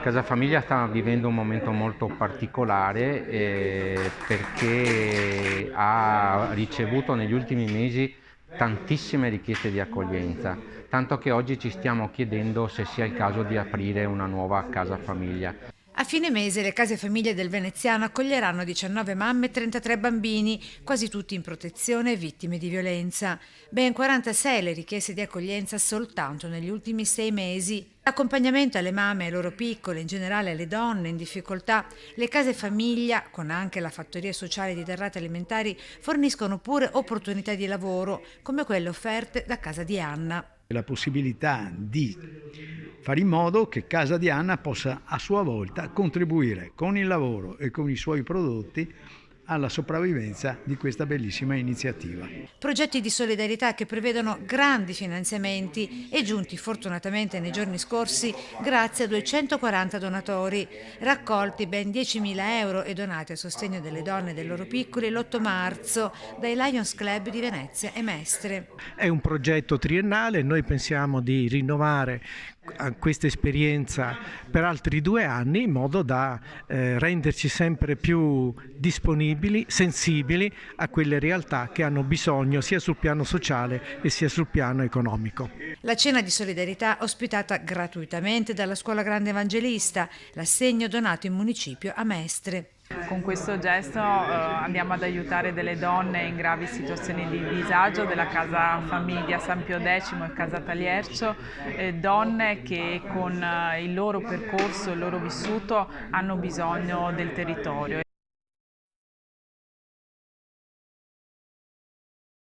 Casa Famiglia sta vivendo un momento molto particolare perché ha ricevuto negli ultimi mesi tantissime richieste di accoglienza, tanto che oggi ci stiamo chiedendo se sia il caso di aprire una nuova Casa Famiglia. A fine mese le case famiglie del Veneziano accoglieranno 19 mamme e 33 bambini, quasi tutti in protezione e vittime di violenza. Ben 46 le richieste di accoglienza soltanto negli ultimi 6 mesi. L'accompagnamento alle mamme e ai loro piccole, in generale alle donne in difficoltà, le case famiglia, con anche la fattoria sociale di derrate alimentari, forniscono pure opportunità di lavoro, come quelle offerte da Casa di Anna. La possibilità di fare in modo che Casa di Anna possa a sua volta contribuire con il lavoro e con i suoi prodotti alla sopravvivenza di questa bellissima iniziativa. Progetti di solidarietà che prevedono grandi finanziamenti e giunti fortunatamente nei giorni scorsi grazie a 240 donatori, raccolti ben 10.000 euro e donati a sostegno delle donne e dei loro piccoli l'8 marzo dai Lions Club di Venezia e Mestre. È un progetto triennale, noi pensiamo di rinnovare questa esperienza per altri 2 anni in modo da renderci sempre più disponibili, sensibili a quelle realtà che hanno bisogno sia sul piano sociale e sia sul piano economico. La cena di solidarietà ospitata gratuitamente dalla Scuola Grande Evangelista, l'assegno donato in municipio a Mestre. Con questo gesto andiamo ad aiutare delle donne in gravi situazioni di disagio della Casa Famiglia San Pio X e Casa Taliercio, donne che con il loro percorso, il loro vissuto hanno bisogno del territorio.